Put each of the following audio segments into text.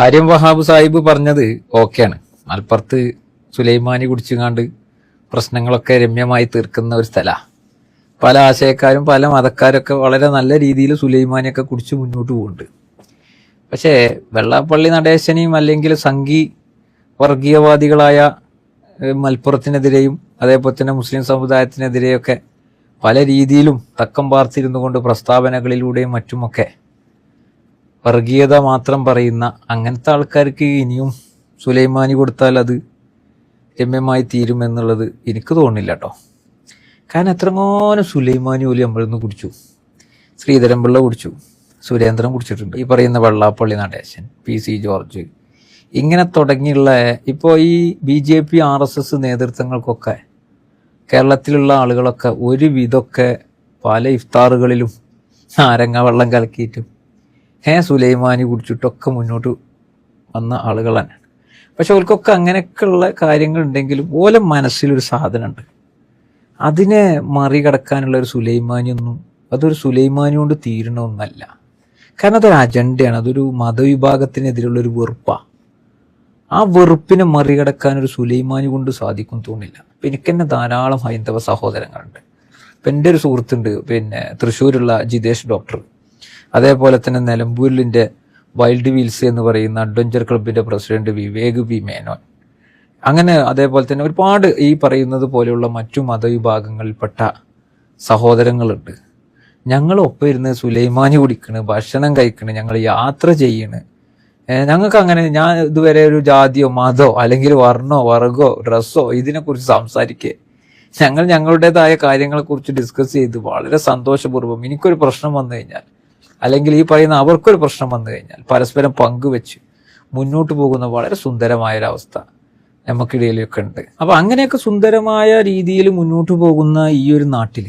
ആര്യം വഹാബ് സാഹിബ് പറഞ്ഞത് ഓക്കെയാണ്. മലപ്പുറത്ത് സുലൈമാനി കുടിച്ചുകാണ്ട് പ്രശ്നങ്ങളൊക്കെ രമ്യമായി തീർക്കുന്ന ഒരു സ്ഥലമാണ്. പല ആശയക്കാരും പല മതക്കാരൊക്കെ വളരെ നല്ല രീതിയിൽ സുലൈമാനിയൊക്കെ കുടിച്ച് മുന്നോട്ട് പോകുന്നുണ്ട്. പക്ഷേ വെള്ളാപ്പള്ളി നടേശനെയും അല്ലെങ്കിൽ സംഘി വർഗീയവാദികളായ മലപ്പുറത്തിനെതിരെയും അതേപോലെ തന്നെ മുസ്ലിം സമുദായത്തിനെതിരെയൊക്കെ പല രീതിയിലും തക്കം പാർത്തിരുന്നു കൊണ്ട് പ്രസ്താവനകളിലൂടെയും മറ്റുമൊക്കെ വർഗീയത മാത്രം പറയുന്ന അങ്ങനത്തെ ആൾക്കാർക്ക് ഇനിയും സുലൈമാനി കൊടുത്താൽ അത് രമ്യമായി തീരുമെന്നുള്ളത് എനിക്ക് തോന്നുന്നില്ല കേട്ടോ. കാരണം എത്രങ്ങാനും സുലൈമാനി പോലും നമ്മളിന്ന് കുടിച്ചു. ശ്രീധരൻപിള്ള കുടിച്ചു, സുരേന്ദ്രൻ കുടിച്ചിട്ടുണ്ട്, ഈ പറയുന്ന വെള്ളാപ്പള്ളി നടേശൻ, PC ജോർജ്, ഇങ്ങനെ തുടങ്ങിയുള്ള ഇപ്പോൾ ഈ BJP RSS നേതൃത്വങ്ങൾക്കൊക്കെ കേരളത്തിലുള്ള ആളുകളൊക്കെ ഒരുവിധമൊക്കെ പല ഇഫ്താറുകളിലും നാരങ്ങ വെള്ളം കലക്കിയിട്ടും സുലൈമാനി കുടിച്ചിട്ടൊക്കെ മുന്നോട്ട് വന്ന ആളുകൾ തന്നെയാണ്. പക്ഷെ അവർക്കൊക്കെ അങ്ങനെയൊക്കെയുള്ള കാര്യങ്ങളുണ്ടെങ്കിലും ഓലെ മനസ്സിലൊരു സാധനമുണ്ട്, അതിനെ മറികടക്കാനുള്ള ഒരു സുലൈമാനിയൊന്നും അതൊരു സുലൈമാനി കൊണ്ട് തീരണമൊന്നല്ല. കാരണം അതൊരു അജണ്ടയാണ്, അതൊരു മതവിഭാഗത്തിനെതിരുള്ളൊരു വെറുപ്പാണ്. ആ വെറുപ്പിനെ മറികടക്കാൻ ഒരു സുലൈമാനി കൊണ്ട് സാധിക്കും തോന്നില്ല. അപ്പം എനിക്ക് തന്നെ ധാരാളം ഹൈന്ദവ സഹോദരങ്ങളുണ്ട്. ഇപ്പം എൻ്റെ ഒരു സുഹൃത്തുണ്ട്, തൃശ്ശൂരുള്ള ജിതേഷ് ഡോക്ടർ, അതേപോലെ തന്നെ നിലമ്പൂരിലിൻ്റെ വൈൽഡ് വീൽസ് എന്ന് പറയുന്ന അഡ്വഞ്ചർ ക്ലബിൻ്റെ പ്രസിഡന്റ് വിവേക് പി മേനോൻ, അങ്ങനെ അതേപോലെ തന്നെ ഒരുപാട് ഈ പറയുന്നത് പോലെയുള്ള മറ്റു മതവിഭാഗങ്ങളിൽപ്പെട്ട സഹോദരങ്ങളുണ്ട്. ഞങ്ങളൊപ്പം ഇരുന്ന് സുലൈമാനി കുടിക്കണ്, ഭക്ഷണം കഴിക്കണ്, ഞങ്ങൾ യാത്ര ചെയ്യണ്. ഞങ്ങൾക്ക് അങ്ങനെ, ഞാൻ ഇതുവരെ ഒരു ജാതിയോ മതമോ അല്ലെങ്കിൽ വർണ്ണോ വർഗോ ഡ്രസ്സോ ഇതിനെക്കുറിച്ച് സംസാരിക്കേ, ഞങ്ങൾ ഞങ്ങളുടേതായ കാര്യങ്ങളെക്കുറിച്ച് ഡിസ്കസ് ചെയ്ത് വളരെ സന്തോഷപൂർവ്വം എനിക്കൊരു പ്രശ്നം വന്നു കഴിഞ്ഞാൽ അല്ലെങ്കിൽ ഈ പറയുന്ന അവർക്കൊരു പ്രശ്നം വന്നു കഴിഞ്ഞാൽ പരസ്പരം പങ്കുവെച്ച് മുന്നോട്ട് പോകുന്ന വളരെ സുന്ദരമായൊരവസ്ഥ നമുക്കിടയിലൊക്കെ ഉണ്ട്. അപ്പം അങ്ങനെയൊക്കെ സുന്ദരമായ രീതിയിൽ മുന്നോട്ട് പോകുന്ന ഈ ഒരു നാട്ടിൽ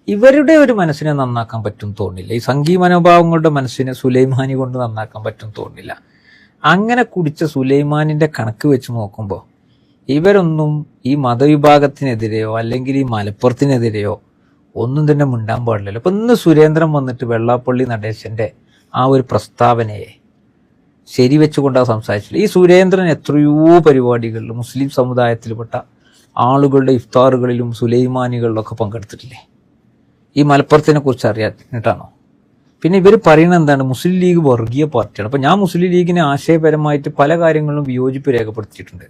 ഇവരുടെ ഒരു മനസ്സിനെ നന്നാക്കാൻ പറ്റും തോന്നില്ല. ഈ സംഘീയ മനോഭാവങ്ങളുടെ മനസ്സിനെ സുലൈമാനി കൊണ്ട് നന്നാക്കാൻ പറ്റും തോന്നില്ല. അങ്ങനെ കുടിച്ച സുലൈമാനിൻ്റെ കണക്ക് വെച്ച് നോക്കുമ്പോൾ ഇവരൊന്നും ഈ മതവിഭാഗത്തിനെതിരെയോ അല്ലെങ്കിൽ ഈ മലപ്പുറത്തിനെതിരെയോ ഒന്നും തന്നെ മിണ്ടാൻ പാടില്ലല്ലോ. അപ്പം ഇന്ന് സുരേന്ദ്രൻ വന്നിട്ട് വെള്ളാപ്പള്ളി നടേശൻ്റെ ആ ഒരു പ്രസ്താവനയെ ശരിവെച്ചുകൊണ്ടാണ് സംസാരിച്ചില്ല. ഈ സുരേന്ദ്രൻ എത്രയോ പരിപാടികളിൽ മുസ്ലിം സമുദായത്തിൽപ്പെട്ട ആളുകളുടെ ഇഫ്താറുകളിലും സുലൈമാനികളിലൊക്കെ പങ്കെടുത്തിട്ടില്ലേ? ഈ മലപ്പുറത്തിനെ കുറിച്ച് അറിയാനായിട്ടാണോ? പിന്നെ ഇവർ പറയുന്നത് എന്താണ്, മുസ്ലിം ലീഗ് വർഗീയ പാർട്ടിയാണ്. അപ്പം ഞാൻ മുസ്ലിം ലീഗിനെ ആശയപരമായിട്ട് പല കാര്യങ്ങളിലും വിയോജിപ്പ് രേഖപ്പെടുത്തിയിട്ടുണ്ട്.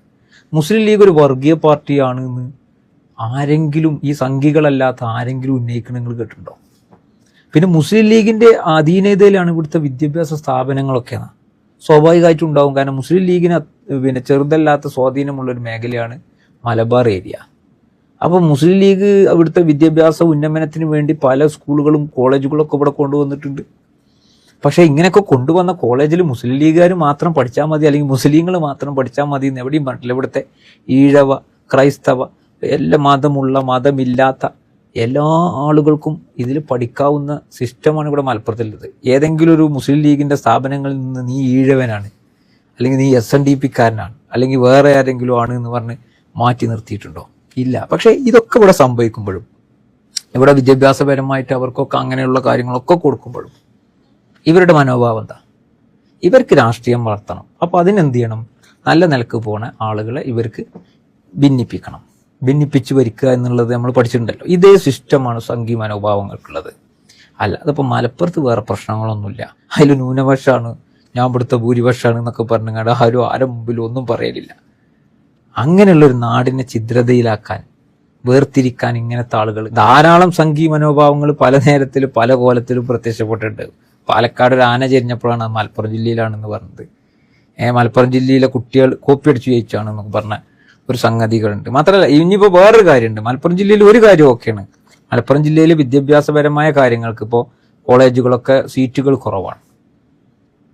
മുസ്ലിം ലീഗ് ഒരു വർഗീയ പാർട്ടിയാണ് എന്ന് ആരെങ്കിലും, ഈ സംഘികളല്ലാത്ത ആരെങ്കിലും ഉന്നയിക്കണം നിങ്ങൾ കേട്ടിട്ടുണ്ടോ? പിന്നെ മുസ്ലിം ലീഗിൻ്റെ അധീനതയിലാണ് ഇവിടുത്തെ വിദ്യാഭ്യാസ സ്ഥാപനങ്ങളൊക്കെ സ്വാഭാവികമായിട്ടും ഉണ്ടാവും. കാരണം മുസ്ലിം ലീഗിന് ചെറുതല്ലാത്ത സ്വാധീനമുള്ളൊരു മേഖലയാണ് മലബാർ ഏരിയ. അപ്പോൾ മുസ്ലിം ലീഗ് അവിടുത്തെ വിദ്യാഭ്യാസ ഉന്നമനത്തിന് വേണ്ടി പല സ്കൂളുകളും കോളേജുകളൊക്കെ ഇവിടെ കൊണ്ടുവന്നിട്ടുണ്ട്. പക്ഷേ ഇങ്ങനെയൊക്കെ കൊണ്ടുവന്ന കോളേജിൽ മുസ്ലിം ലീഗുകാർ മാത്രം പഠിച്ചാൽ മതി അല്ലെങ്കിൽ മുസ്ലിങ്ങൾ മാത്രം പഠിച്ചാൽ മതി എന്ന് എവിടെയും പറഞ്ഞിട്ടില്ല. ഇവിടുത്തെ ഈഴവ, ക്രൈസ്തവ, എല്ലാ മതമുള്ള മതമില്ലാത്ത എല്ലാ ആളുകൾക്കും ഇതിൽ പഠിക്കാവുന്ന സിസ്റ്റമാണ് ഇവിടെ മലപ്പുറത്തുള്ളത്. ഏതെങ്കിലും ഒരു മുസ്ലിം ലീഗിൻ്റെ സ്ഥാപനങ്ങളിൽ നിന്ന് നീ ഈഴവനാണ് അല്ലെങ്കിൽ നീ SNDP-കാരനാണ് അല്ലെങ്കിൽ വേറെ ആരെങ്കിലും ആണ് എന്ന് പറഞ്ഞ് മാറ്റി നിർത്തിയിട്ടുണ്ടോ? ഇല്ല. പക്ഷേ ഇതൊക്കെ ഇവിടെ സംഭവിക്കുമ്പോഴും ഇവിടെ വിദ്യാഭ്യാസപരമായിട്ട് അവർക്കൊക്കെ അങ്ങനെയുള്ള കാര്യങ്ങളൊക്കെ കൊടുക്കുമ്പോഴും ഇവരുടെ മനോഭാവം എന്താ? ഇവർക്ക് രാഷ്ട്രീയം വളർത്തണം. അപ്പോൾ അതിനെന്ത് ചെയ്യണം? നല്ല നിലക്ക് പോണ ആളുകളെ ഇവർക്ക് ഭിന്നിപ്പിക്കണം, ഭിന്നിപ്പിച്ച് ഭരിക്കുക എന്നുള്ളത് നമ്മൾ പഠിച്ചിട്ടുണ്ടല്ലോ. ഇതേ സിസ്റ്റമാണ് സംഘീയ മനോഭാവങ്ങൾക്കുള്ളത്. അല്ല, അതിപ്പോൾ മലപ്പുറത്ത് വേറെ പ്രശ്നങ്ങളൊന്നുമില്ല, അതിൽ ന്യൂനപക്ഷമാണ്, ഞാൻ ഇവിടുത്തെ ഭൂരിപക്ഷമാണ് എന്നൊക്കെ പറഞ്ഞാൽ ആരും ആരെ മുമ്പിലും ഒന്നും പറയലില്ല. അങ്ങനെയുള്ളൊരു നാടിനെ ഛിദ്രതയിലാക്കാൻ, വേർതിരിക്കാൻ ഇങ്ങനത്തെ ആളുകൾ ധാരാളം സംഘീയ മനോഭാവങ്ങൾ പല നേരത്തിലും പല കോലത്തിലും പ്രത്യക്ഷപ്പെട്ടിട്ടുണ്ട്. പാലക്കാട് ഒരു ആന ചെരിഞ്ഞപ്പോഴാണ് അത് മലപ്പുറം ജില്ലയിലാണെന്ന് പറഞ്ഞത്. മലപ്പുറം ജില്ലയിലെ കുട്ടികൾ കോപ്പിയടിച്ച് ജയിച്ചാണെന്നൊക്കെ പറഞ്ഞ ഒരു സംഗതികളുണ്ട്. മാത്രമല്ല ഇനിയിപ്പോൾ വേറൊരു കാര്യമുണ്ട്. മലപ്പുറം ജില്ലയിൽ ഒരു കാര്യം ഓക്കെയാണ്, മലപ്പുറം ജില്ലയിൽ വിദ്യാഭ്യാസപരമായ കാര്യങ്ങൾക്ക് ഇപ്പോൾ കോളേജുകളൊക്കെ സീറ്റുകൾ കുറവാണ്.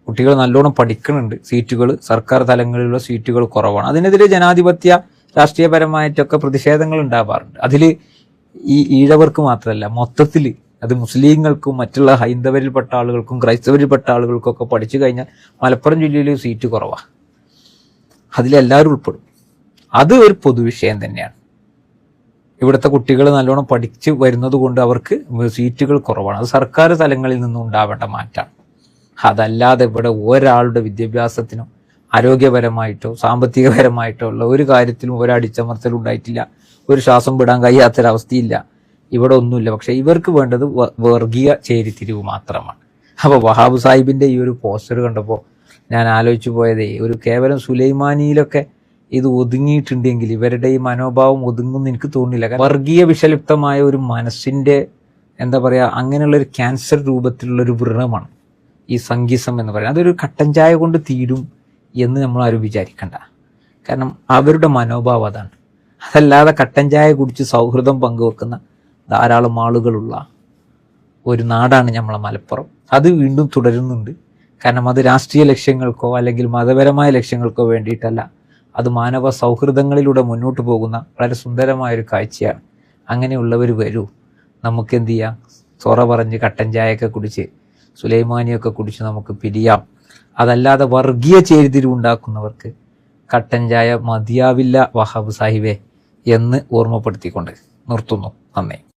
കുട്ടികൾ നല്ലോണം പഠിക്കുന്നുണ്ട്, സീറ്റുകൾ സർക്കാർ തലങ്ങളിലുള്ള സീറ്റുകൾ കുറവാണ്. അതിനെതിരെ ജനാധിപത്യ രാഷ്ട്രീയപരമായിട്ടൊക്കെ പ്രതിഷേധങ്ങൾ ഉണ്ടാവാറുണ്ട്. അതിൽ ഈ ഈഴവർക്ക് മാത്രമല്ല, മൊത്തത്തിൽ അത് മുസ്ലിങ്ങൾക്കും മറ്റുള്ള ഹൈന്ദവരിൽപ്പെട്ട ആളുകൾക്കും ക്രൈസ്തവരിൽപ്പെട്ട ആളുകൾക്കൊക്കെ പഠിച്ചു കഴിഞ്ഞാൽ മലപ്പുറം ജില്ലയിൽ സീറ്റ് കുറവാണ്. അതിലെല്ലാവരും ഉൾപ്പെടും. അത് ഒരു പൊതുവിഷയം തന്നെയാണ്. ഇവിടുത്തെ കുട്ടികൾ നല്ലോണം പഠിച്ച് വരുന്നത് കൊണ്ട് അവർക്ക് സീറ്റുകൾ കുറവാണ്. അത് സർക്കാർ തലങ്ങളിൽ നിന്നും ഉണ്ടാവേണ്ട മാറ്റമാണ്. അതല്ലാതെ ഇവിടെ ഒരാളുടെ വിദ്യാഭ്യാസത്തിനോ ആരോഗ്യപരമായിട്ടോ സാമ്പത്തികപരമായിട്ടോ ഉള്ള ഒരു കാര്യത്തിലും ഒരടിച്ചമർത്തലും ഉണ്ടായിട്ടില്ല. ഒരു ശ്വാസം വിടാൻ കഴിയാത്തൊരവസ്ഥയില്ല. ഇവിടെ ഒന്നുമില്ല. പക്ഷെ ഇവർക്ക് വേണ്ടത് വർഗീയ ചേരിതിരിവ് മാത്രമാണ്. അപ്പോൾ വഹാബ് സാഹിബിന്റെ ഈ ഒരു പോസ്റ്റർ കണ്ടപ്പോൾ ഞാൻ ആലോചിച്ചു പോയതേ, ഒരു കേവലം സുലൈമാനിയിലൊക്കെ ഇത് ഒതുങ്ങിയിട്ടുണ്ടെങ്കിൽ ഇവരുടെ ഈ മനോഭാവം ഒതുങ്ങുമെന്ന് എനിക്ക് തോന്നുന്നില്ല. വർഗീയ വിഷലിപ്തമായ ഒരു മനസ്സിന്റെ എന്താ പറയുക, അങ്ങനെയുള്ളൊരു ക്യാൻസർ രൂപത്തിലുള്ളൊരു വ്രണമാണ് ഈ സംഗീസം എന്ന് പറയുന്നത്. അതൊരു കട്ടൻ ചായ കൊണ്ട് തീരും എന്ന് നമ്മൾ ആരും വിചാരിക്കണ്ട. കാരണം അവരുടെ മനോഭാവം അതാണ്. അതല്ലാതെ കട്ടൻ ചായ കുടിച്ച് സൗഹൃദം പങ്കുവെക്കുന്ന ധാരാളം ആളുകളുള്ള ഒരു നാടാണ് നമ്മളെ മലപ്പുറം. അത് വീണ്ടും തുടരുന്നുണ്ട്. കാരണം അത് രാഷ്ട്രീയ ലക്ഷ്യങ്ങൾക്കോ അല്ലെങ്കിൽ മതപരമായ ലക്ഷ്യങ്ങൾക്കോ വേണ്ടിയിട്ടല്ല. അത് മാനവ സൗഹൃദങ്ങളിലൂടെ മുന്നോട്ട് പോകുന്ന വളരെ സുന്ദരമായൊരു കാഴ്ചയാണ്. അങ്ങനെയുള്ളവർ വരൂ, നമുക്ക് എന്ത് ചെയ്യാം, സൊറ പറഞ്ഞ് കട്ടൻ ചായയൊക്കെ കുടിച്ച് സുലൈമാനിയൊക്കെ കുടിച്ച് നമുക്ക് പിരിയാം. അതല്ലാതെ വർഗീയ ചേരിതിരിവുണ്ടാക്കുന്നവർക്ക് കട്ടൻ ചായ മതിയാവില്ല വഹാബ് സാഹിബേ എന്ന് ഓർമ്മപ്പെടുത്തിക്കൊണ്ട് നിർത്തുന്നു. നന്ദി.